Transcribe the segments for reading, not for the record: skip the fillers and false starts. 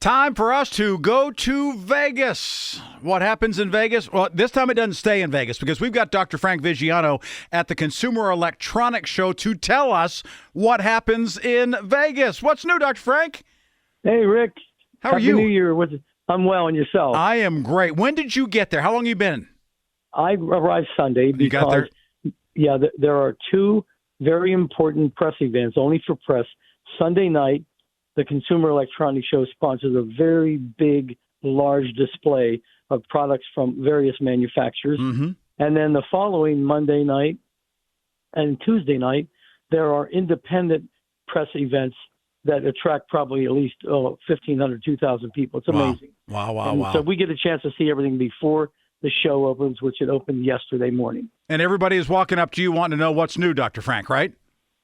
Time for us to go to Vegas. What happens in Vegas? Well, this time it doesn't stay in Vegas because we've got Dr. Frank Vigiano at the Consumer Electronics Show to tell us what happens in Vegas. What's new, Dr. Frank? Hey, Rick. How are you? Happy New Year. I'm well, and yourself? I am great. When did you get there? How long have you been? I arrived Sunday because, you got there? There are two very important press events, only for press. Sunday night, the Consumer Electronics Show sponsors a very big, large display of products from various manufacturers. Mm-hmm. And then the following Monday night and Tuesday night, there are independent press events that attract probably at least 1,500, 2,000 people. It's amazing. Wow. So we get a chance to see everything before the show opens, which it opened yesterday morning. And everybody is walking up to you wanting to know what's new, Dr. Frank, right?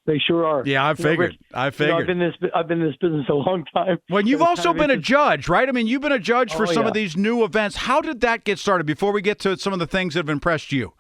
They sure are. Yeah, I figured. Rick, I've been in this business a long time. Well, you've also been a judge, right? I mean, you've been a judge for some of these new events. How did that get started before we get to some of the things that have impressed you?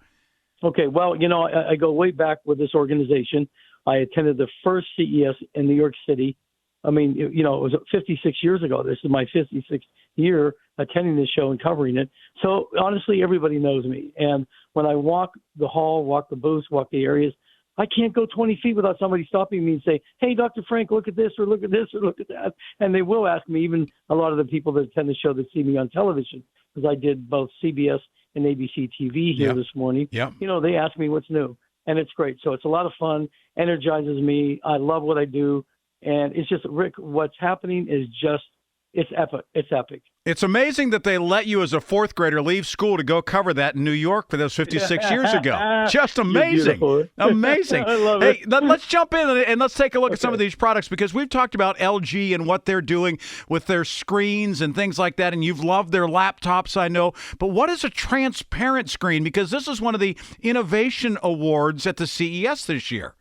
Okay, well, I go way back with this organization. I attended the first CES in New York City. I mean, it was 56 years ago. This is my 56th year attending this show and covering it. So honestly, everybody knows me. And when I walk the hall, walk the booths, walk the areas, I can't go 20 feet without somebody stopping me and say, hey, Dr. Frank, look at this or look at this or look at that. And they will ask me, even a lot of the people that attend the show that see me on television, because I did both CBS and ABC TV here this morning. Yep. They ask me what's new. And it's great. So it's a lot of fun, energizes me. I love what I do. And it's just, Rick, what's happening is just, it's epic. It's epic. It's amazing that they let you as a fourth grader leave school to go cover that in New York for those 56 years ago. Just amazing. Amazing. I love it. Hey, let's jump in and let's take a look at some of these products because we've talked about LG and what they're doing with their screens and things like that, and you've loved their laptops, I know. But what is a transparent screen? Because this is one of the innovation awards at the CES this year.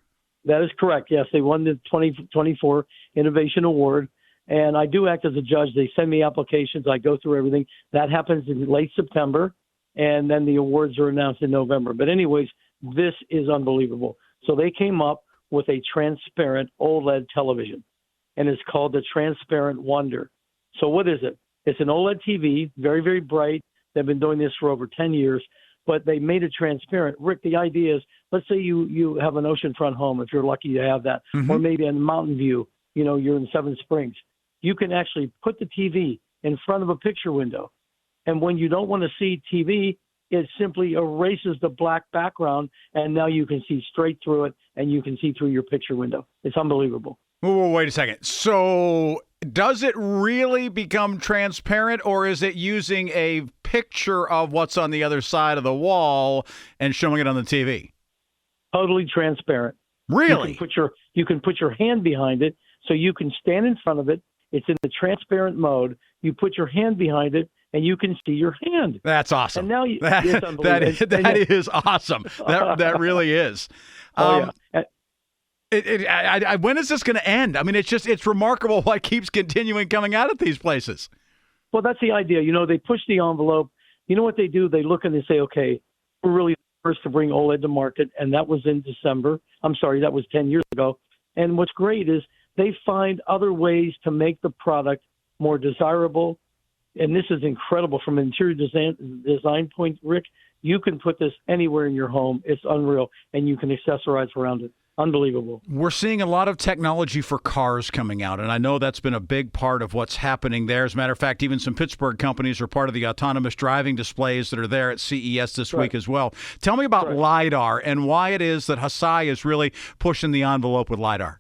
That is correct. Yes, they won the 2024 Innovation Award. And I do act as a judge. They send me applications. I go through everything. That happens in late September, and then the awards are announced in November. But anyways, this is unbelievable. So they came up with a transparent OLED television, and it's called the Transparent Wonder. So what is it? It's an OLED TV, very, very bright. They've been doing this for over 10 years, but they made it transparent. Rick, the idea is, let's say you have an oceanfront home, if you're lucky to have that, or maybe a mountain view, you're in Seven Springs. You can actually put the TV in front of a picture window. And when you don't want to see TV, it simply erases the black background, and now you can see straight through it, and you can see through your picture window. It's unbelievable. Whoa, wait a second. So does it really become transparent, or is it using a picture of what's on the other side of the wall and showing it on the TV? Totally transparent. Really? You can put your hand behind it, so you can stand in front of it. It's in the transparent mode. You put your hand behind it, and you can see your hand. That's awesome. And now that is awesome. That really is. When is this going to end? I mean, it's remarkable what keeps continuing coming out of these places. Well, that's the idea. They push the envelope. You know what they do? They look and they say, okay, we're really first to bring OLED to market, and that was in December. I'm sorry, that was 10 years ago. And what's great is they find other ways to make the product more desirable. And this is incredible from an interior design point, Rick. You can put this anywhere in your home. It's unreal. And you can accessorize around it. Unbelievable. We're seeing a lot of technology for cars coming out, and I know that's been a big part of what's happening there. As a matter of fact, even some Pittsburgh companies are part of the autonomous driving displays that are there at CES this week as well. Tell me about LiDAR and why it is that Hesai is really pushing the envelope with LiDAR.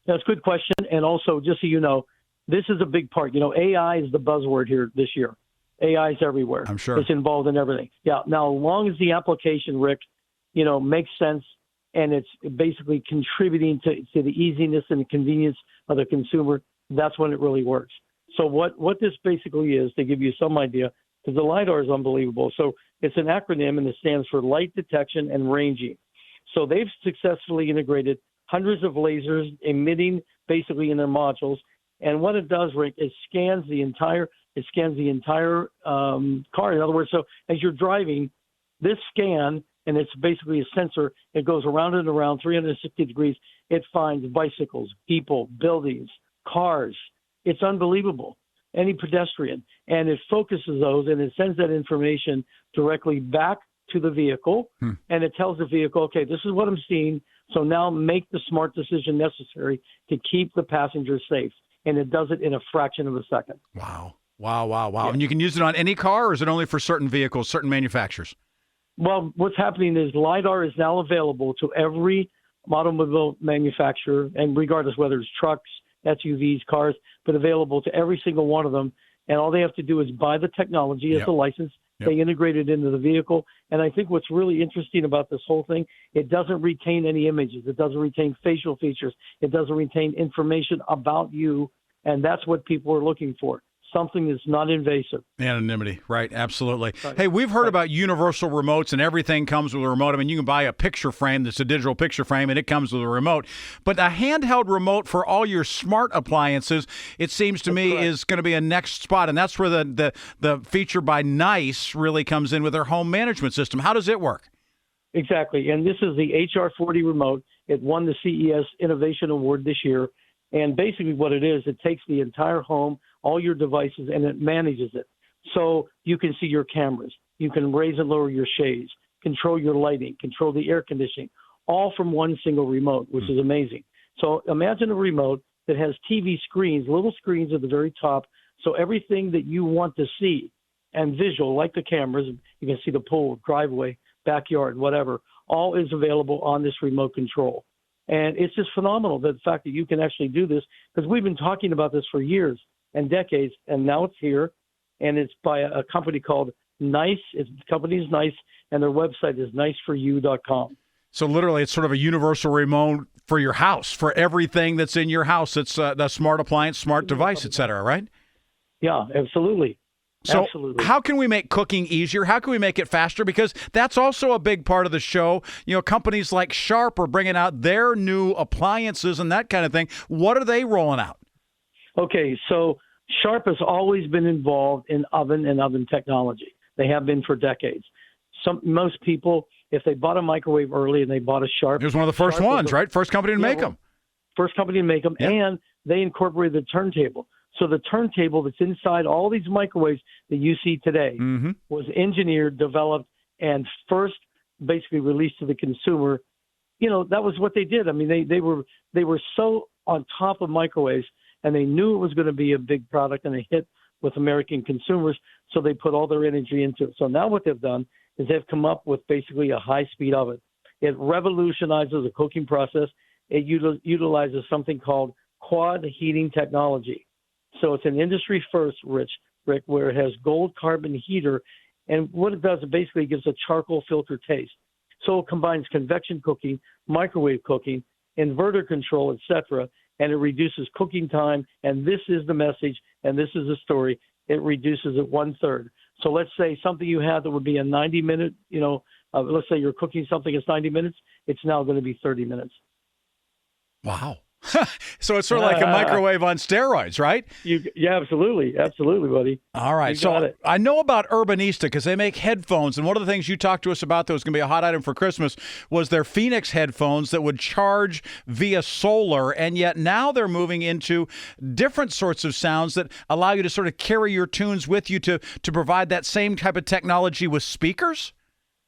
That's a good question. And also, just so you know, this is a big part. AI is the buzzword here this year. AI is everywhere. I'm sure. It's involved in everything. Yeah. Now, as long as the application, Rick, makes sense and it's basically contributing to the easiness and the convenience of the consumer, that's when it really works. So what this basically is, to give you some idea, because the LiDAR is unbelievable. So it's an acronym, and it stands for Light Detection and Ranging. So they've successfully integrated hundreds of lasers emitting basically in their modules. And what it does, Rick, is scans the entire car. In other words, so as you're driving, this scan, and it's basically a sensor, it goes around and around 360 degrees. It finds bicycles, people, buildings, cars. It's unbelievable. any pedestrian. And it focuses those, and it sends that information directly back to the vehicle, and it tells the vehicle, okay, this is what I'm seeing, so now make the smart decision necessary to keep the passenger safe. And it does it in a fraction of a second. Wow. Yeah. Yeah. And you can use it on any car, or is it only for certain vehicles, certain manufacturers? Well, what's happening is LiDAR is now available to every automobile manufacturer, and regardless whether it's trucks, SUVs, cars, but available to every single one of them. And all they have to do is buy the technology as a license. They integrate it into the vehicle. And I think what's really interesting about this whole thing, it doesn't retain any images. It doesn't retain facial features. It doesn't retain information about you. And that's what people are looking for. Something that's not invasive. Anonymity, right? Absolutely. Right. Hey, we've heard about universal remotes, and everything comes with a remote. I mean, you can buy a picture frame that's a digital picture frame, and it comes with a remote. But a handheld remote for all your smart appliances, it seems to me, is going to be a next spot, and that's where the feature by NICE really comes in with their home management system. How does it work? Exactly. And this is the HR40 remote. It won the CES Innovation Award this year. And basically what it is, it takes the entire home, all your devices, and it manages it. So you can see your cameras. You can raise and lower your shades, control your lighting, control the air conditioning, all from one single remote, which is amazing. So imagine a remote that has TV screens, little screens at the very top. So everything that you want to see and visual, like the cameras, you can see the pool, driveway, backyard, whatever, all is available on this remote control. And it's just phenomenal, the fact that you can actually do this, because we've been talking about this for years and decades, and now it's here, and it's by a company called NICE. The company is NICE, and their website is niceforyou.com. So literally, it's sort of a universal remote for your house, for everything that's in your house. It's a smart appliance, smart device, et cetera, right? Yeah, absolutely. So Absolutely. how can we make cooking easier? How can we make it faster? Because that's also a big part of the show. You know, companies like Sharp are bringing out their new appliances and that kind of thing. What are they rolling out? Okay, so Sharp has always been involved in oven and oven technology. They have been for decades. Most people, if they bought a microwave early and they bought a Sharp. It was one of the first ones, right? First company to make them. First company to make them, and they incorporated the turntable. So the turntable that's inside all these microwaves that you see today was engineered, developed, and first basically released to the consumer. You know, that was what they did. I mean, they were so on top of microwaves, and they knew it was going to be a big product and a hit with American consumers, so they put all their energy into it. So now what they've done is they've come up with basically a high-speed oven. It revolutionizes the cooking process. It utilizes something called quad heating technology. So it's an industry first, Rick, where it has gold carbon heater. And what it does, it basically gives a charcoal filter taste. So it combines convection cooking, microwave cooking, inverter control, etc., and it reduces cooking time. And this is the message, and this is the story. It reduces it 1/3. So let's say something you had that would be a 90-minute, let's say you're cooking something that's 90 minutes. It's now going to be 30 minutes. Wow. So it's sort of like a microwave on steroids, right? Yeah, absolutely, buddy. All right. So I know about Urbanista because they make headphones, and one of the things you talked to us about that was going to be a hot item for Christmas was their Phoenix headphones that would charge via solar, and yet now they're moving into different sorts of sounds that allow you to sort of carry your tunes with you to provide that same type of technology with speakers?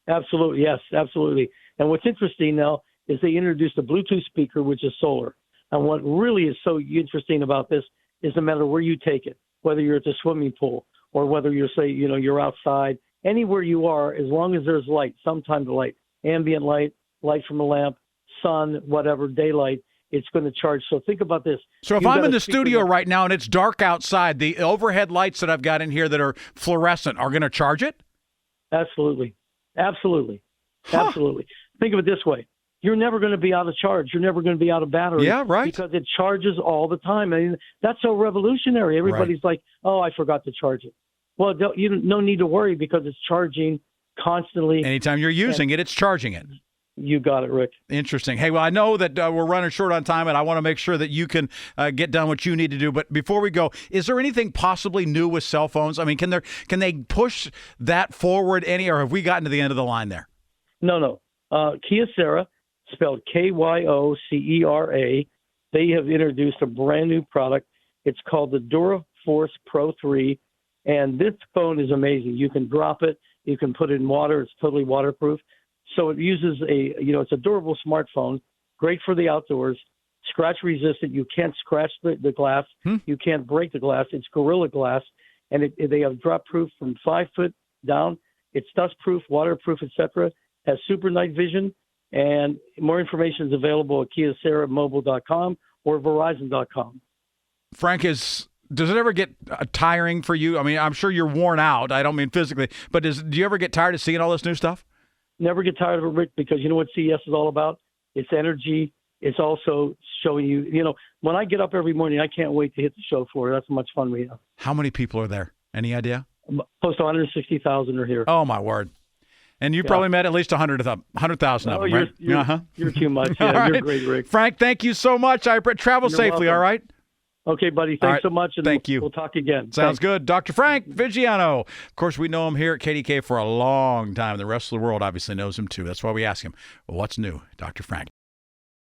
Absolutely, yes, absolutely. And what's interesting now is they introduced a Bluetooth speaker, which is solar. And what really is so interesting about this is no matter where you take it, whether you're at the swimming pool or whether you're, you're outside, anywhere you are, as long as there's light, some kind of light, ambient light, light from a lamp, sun, whatever, daylight, it's going to charge. So think about this. So if I'm in the studio right now and it's dark outside, the overhead lights that I've got in here that are fluorescent are going to charge it? Absolutely. Absolutely. Absolutely. Think of it this way. You're never going to be out of charge. You're never going to be out of battery. Yeah, right. Because it charges all the time. I mean, that's so revolutionary. Everybody's like, oh, I forgot to charge it. Well, no need to worry because it's charging constantly. Anytime you're using it, it's charging it. You got it, Rick. Interesting. Hey, well, I know that we're running short on time, and I want to make sure that you can get done what you need to do. But before we go, is there anything possibly new with cell phones? I mean, can they push that forward any, or have we gotten to the end of the line there? No. Kyocera, spelled Kyocera. They have introduced a brand new product. It's called the Force Pro 3. And this phone is amazing. You can drop it. You can put it in water. It's totally waterproof. So it uses it's a durable smartphone, great for the outdoors, scratch resistant. You can't scratch the glass. You can't break the glass. It's Gorilla Glass. And they have drop proof from 5 foot down. It's dust proof, waterproof, etc. Has super night vision. And more information is available at KiaSarahMobile.com or Verizon.com. Frank, does it ever get tiring for you? I mean, I'm sure you're worn out. I don't mean physically, but do you ever get tired of seeing all this new stuff? Never get tired of it, Rick, because you know what CES is all about? It's energy. It's also showing you, when I get up every morning, I can't wait to hit the show floor. That's how much fun we have. How many people are there? Any idea? Close to 160,000 are here. Oh, my word. And you probably met at least 100,000 of them, right? You're too much. Yeah, right. You're great, Rick. Frank, thank you so much. Travel You're safely, welcome. all right? Okay, buddy. Thanks so much. And thank you. We'll talk again. Sounds good. Dr. Frank Vigiano. Of course, we know him here at KDK for a long time. The rest of the world obviously knows him, too. That's why we ask him, what's new, Dr. Frank?